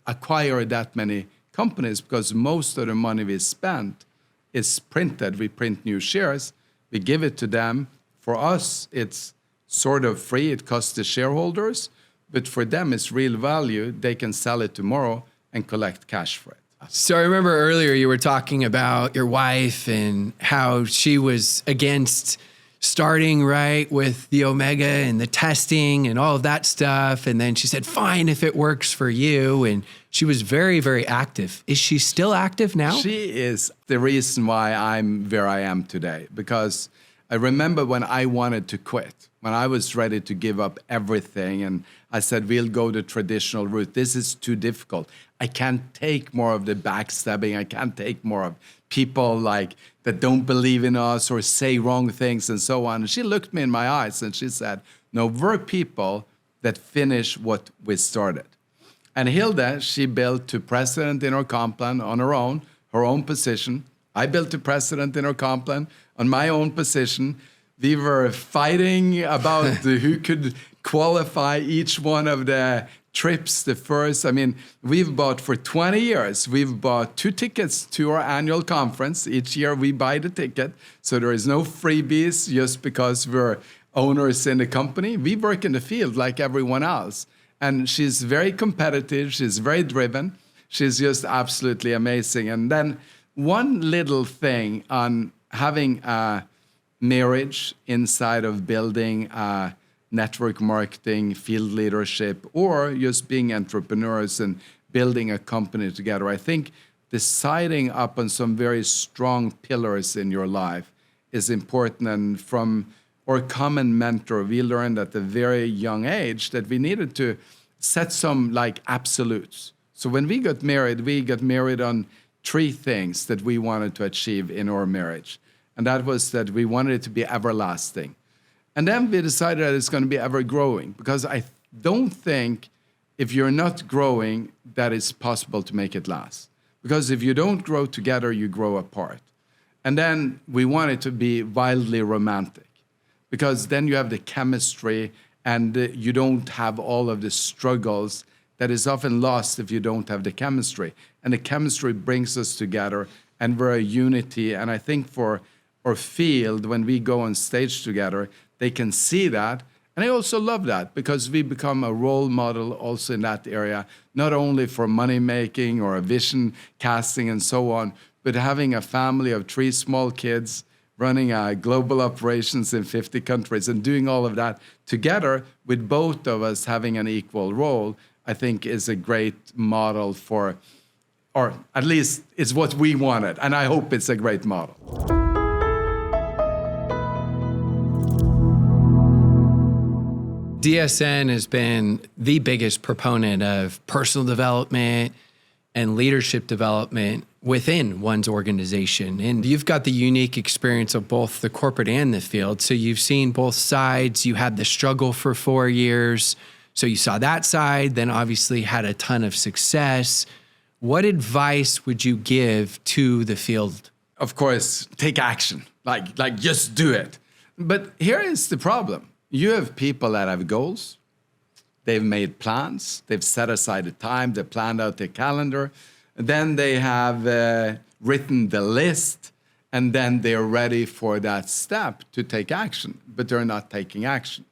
acquire that many companies, because most of the money we spent is printed. We print new shares, we give it to them. For us, it's sort of free, it costs the shareholders, but for them it's real value. They can sell it tomorrow and collect cash for it. So I remember earlier you were talking about your wife and how she was against starting right with the Omega and the testing and all of that stuff. And then she said, fine, if it works for you. And she was very, very active. Is she still active now? She is the reason why I'm where I am today, because I remember when I wanted to quit, when I was ready to give up everything, and I said, we'll go the traditional route. This is too difficult. I can't take more of the backstabbing. I can't take more of people like that don't believe in us or say wrong things and so on. And she looked me in my eyes and she said, no, we're people that finish what we started. And Hilda, she built to president in her comp plan on her own position. I built to president in her comp plan on my own position. We were fighting about who could qualify each one of the trips. The first, we've bought for 20 years, we've bought 2 tickets to our annual conference. Each year we buy the ticket. So there is no freebies just because we're owners in the company. We work in the field like everyone else. And she's very competitive. She's very driven. She's just absolutely amazing. And then one little thing on having a marriage inside of building network marketing, field leadership, or just being entrepreneurs and building a company together. I think deciding up on some very strong pillars in your life is important. And from our common mentor, we learned at a very young age that we needed to set some absolutes. So when we got married on 3 things that we wanted to achieve in our marriage. And that was that we wanted it to be everlasting. And then we decided that it's going to be ever growing, because I don't think if you're not growing that it's possible to make it last. Because if you don't grow together, you grow apart. And then we want it to be wildly romantic, because then you have the chemistry and you don't have all of the struggles that is often lost if you don't have the chemistry. And the chemistry brings us together and we're a unity. And I think for our field, when we go on stage together, they can see that. And I also love that because we become a role model also in that area, not only for money making or a vision casting and so on, but having a family of 3 small kids, running global operations in 50 countries and doing all of that together with both of us having an equal role, I think is a great model for, or at least it's what we wanted. And I hope it's a great model. DSN has been the biggest proponent of personal development and leadership development within one's organization. And you've got the unique experience of both the corporate and the field. So you've seen both sides. You had the struggle for 4 years. So you saw that side, then obviously had a ton of success. What advice would you give to the field? Of course, take action, like just do it. But here is the problem. You have people that have goals. They've made plans. They've set aside the time. They planned out their calendar. And then they have written the list. And then they're ready for that step to take action. But they're not taking action.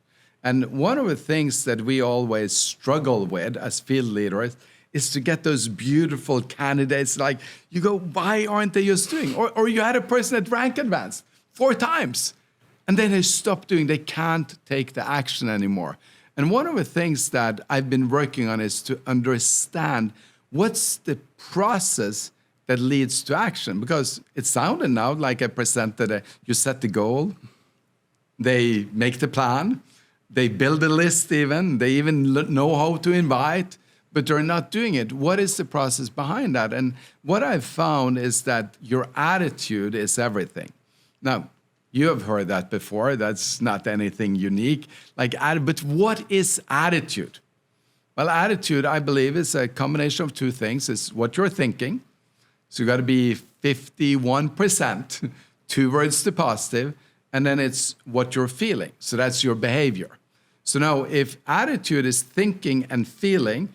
And one of the things that we always struggle with as field leaders is to get those beautiful candidates. Like, you go, why aren't they just doing? Or you had a person at rank advance 4 times. And then they stop doing, they can't take the action anymore. And one of the things that I've been working on is to understand what's the process that leads to action. Because it sounded now like I presented, you set the goal, they make the plan, they build a list even, they even know how to invite, but they're not doing it. What is the process behind that? And what I've found is that your attitude is everything. Now, you have heard that before. That's not anything unique. But what is attitude? Well, attitude, I believe, is a combination of 2 things. It's what you're thinking. So you got to be 51% towards the positive. And then it's what you're feeling. So that's your behavior. So now if attitude is thinking and feeling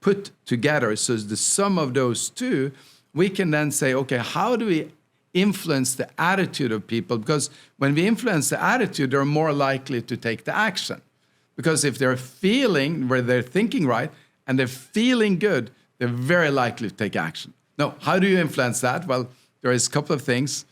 put together, so the sum of those 2, we can then say, okay, how do we influence the attitude of people? Because when we influence the attitude, they're more likely to take the action. Because if they're feeling, where they're thinking right, and they're feeling good, they're very likely to take action. Now, how do you influence that? Well, there is a couple of things.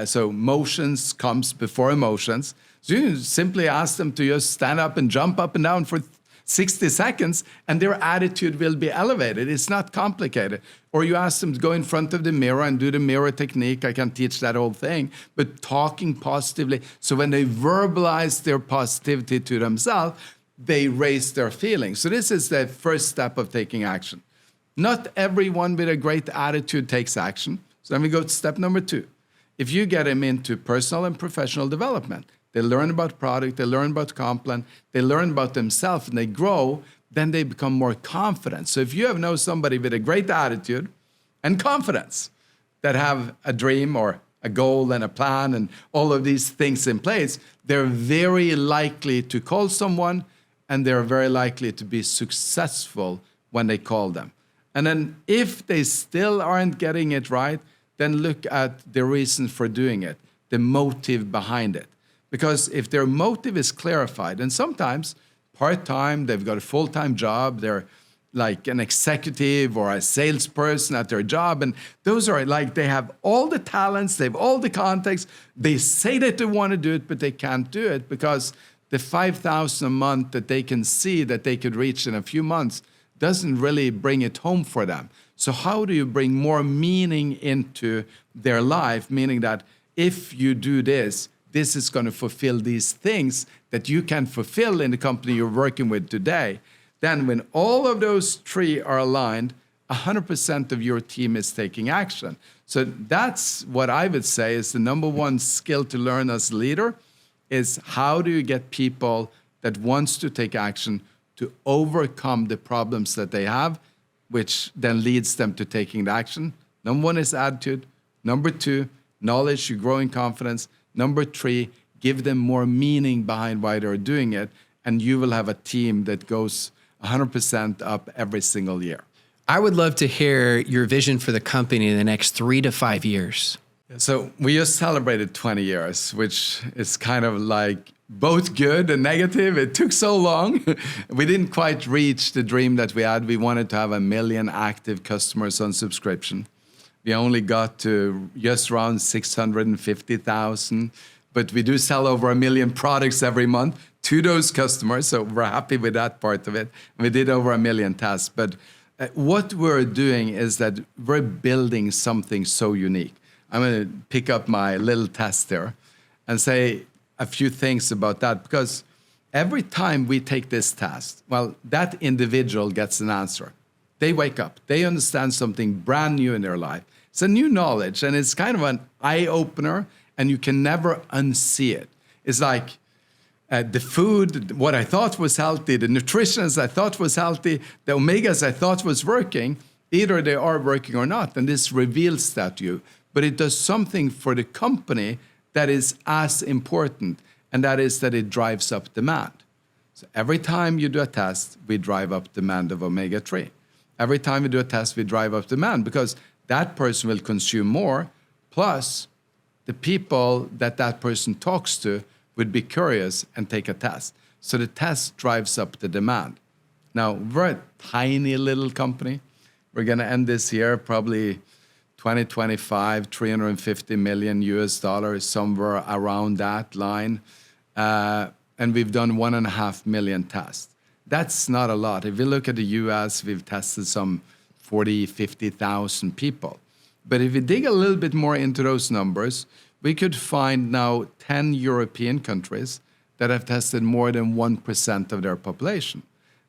So motions comes before emotions. So you simply ask them to just stand up and jump up and down for 60 seconds, and their attitude will be elevated. It's not complicated. Or you ask them to go in front of the mirror and do the mirror technique. I can't teach that whole thing, but talking positively. So when they verbalize their positivity to themselves, they raise their feelings. So this is the first step of taking action. Not everyone with a great attitude takes action. So then we go to step number 2. If you get them into personal and professional development, they learn about product, they learn about Complan, they learn about themselves, and they grow, then they become more confident. So if you have know somebody with a great attitude and confidence that have a dream or a goal and a plan and all of these things in place, they're very likely to call someone, and they're very likely to be successful when they call them. And then if they still aren't getting it right, then look at the reason for doing it, the motive behind it. Because if their motive is clarified, and sometimes part-time, they've got a full-time job, they're like an executive or a salesperson at their job, and those are like, they have all the talents, they have all the context, they say that they want to do it, but they can't do it because the $5,000 a month that they can see that they could reach in a few months doesn't really bring it home for them. So how do you bring more meaning into their life, meaning that if you do this, this is going to fulfill these things that you can fulfill in the company you're working with today. Then when all of those 3 are aligned, 100% of your team is taking action. So that's what I would say is the number 1 skill to learn as a leader is how do you get people that wants to take action to overcome the problems that they have, which then leads them to taking the action. Number 1 is attitude. Number 2, knowledge, you grow in confidence. Number 3, give them more meaning behind why they're doing it, and you will have a team that goes 100% up every single year. I would love to hear your vision for the company in the next 3 to 5 years. So we just celebrated 20 years, which is kind of like both good and negative. It took so long. We didn't quite reach the dream that we had. We wanted to have 1 million active customers on subscription. We only got to just around 650,000, but we do sell over 1 million products every month to those customers, so we're happy with that part of it. We did over 1 million tests, but what we're doing is that we're building something so unique. I'm going to pick up my little test there and say a few things about that, because every time we take this test, well, that individual gets an answer. They wake up, they understand something brand new in their life. It's a new knowledge, and it's kind of an eye-opener, and you can never unsee it. It's like the food, what I thought was healthy, the nutritionals I thought was healthy, the omegas I thought was working, either they are working or not, and this reveals that to you. But it does something for the company that is as important, and that is that it drives up demand. So every time you do a test, we drive up demand of omega-3. Every time we do a test, we drive up demand because that person will consume more, plus the people that that person talks to would be curious and take a test. So the test drives up the demand. Now, we're a tiny little company. We're going to end this year probably 2025, $350 million US dollars, somewhere around that line. And we've done 1.5 million tests. That's not a lot. If you look at the US, we've tested some 40, 50,000 people. But if you dig a little bit more into those numbers, we could find now 10 European countries that have tested more than 1% of their population.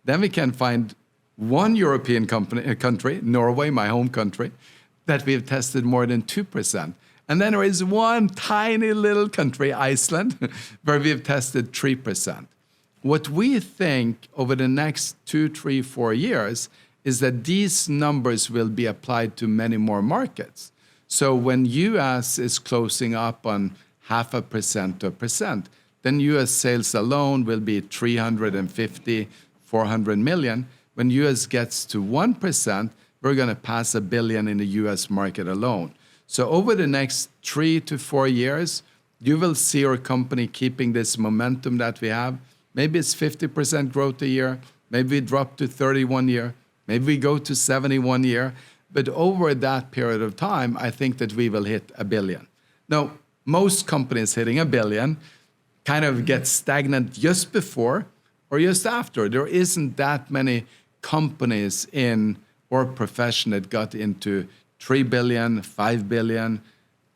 Then we can find one European country, Norway, my home country, that we've tested more than 2%. And then there is one tiny little country, Iceland, where we've tested 3%. What we think over the next 2, 3, 4 years is that these numbers will be applied to many more markets. So when US is closing up on 0.5% to 1%, then US sales alone will be 350, 400 million. When US gets to 1%, we're going to pass $1 billion in the US market alone. So over the next 3 to 4 years, you will see our company keeping this momentum that we have. Maybe it's 50% growth a year. Maybe we drop to 31 year. Maybe we go to 71 year. But over that period of time, I think that we will hit $1 billion. Now, most companies hitting $1 billion kind of get stagnant just before or just after. There isn't that many companies in our profession that got into 3 billion, 5 billion,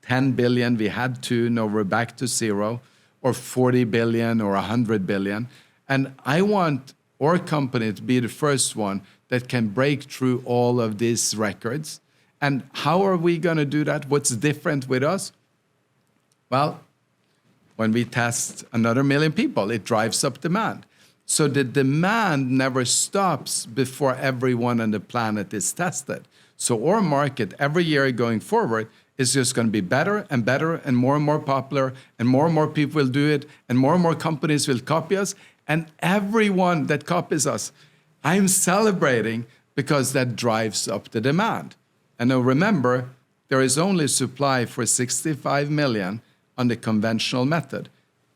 10 billion. We had 2, now we're back to 0, or 40 billion or 100 billion. And I want our company to be the first one that can break through all of these records. And how are we going to do that? What's different with us? Well, when we test another 1 million people, it drives up demand. So the demand never stops before everyone on the planet is tested. So our market every year going forward is just going to be better and better and more popular, and more people will do it, and more companies will copy us. And everyone that copies us, I'm celebrating, because that drives up the demand. And now remember, there is only supply for 65 million on the conventional method.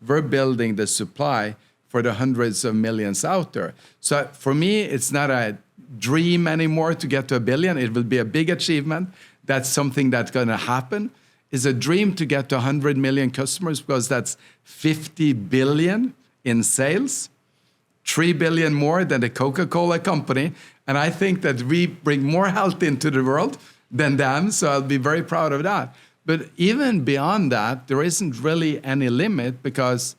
We're building the supply for the hundreds of millions out there. So for me, it's not a dream anymore to get to $1 billion. It will be a big achievement. That's something that's going to happen. It's a dream to get to 100 million customers, because that's 50 billion in sales, 3 billion more than the Coca-Cola company. And I think that we bring more health into the world than them, so I'll be very proud of that. But even beyond that, there isn't really any limit, because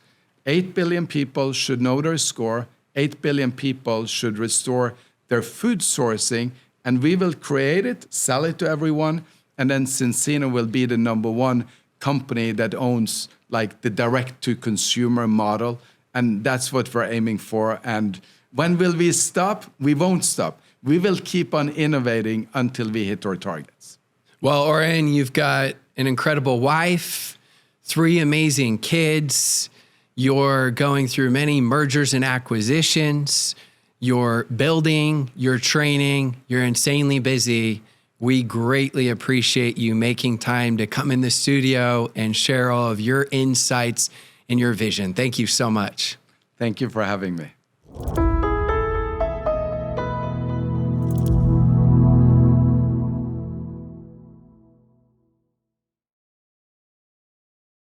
8 billion people should know their score. 8 billion people should restore their food sourcing, and we will create it, sell it to everyone, and then Zinzino will be the #1 company that owns like the direct-to-consumer model, and that's what we're aiming for. And when will we stop? We won't stop. We will keep on innovating until we hit our targets. Well, Ørjan, you've got an incredible wife, 3 amazing kids. You're going through many mergers and acquisitions. you're building, you're training, you're insanely busy. We greatly appreciate you making time to come in the studio and share all of your insights and your vision. Thank you so much. Thank you for having me.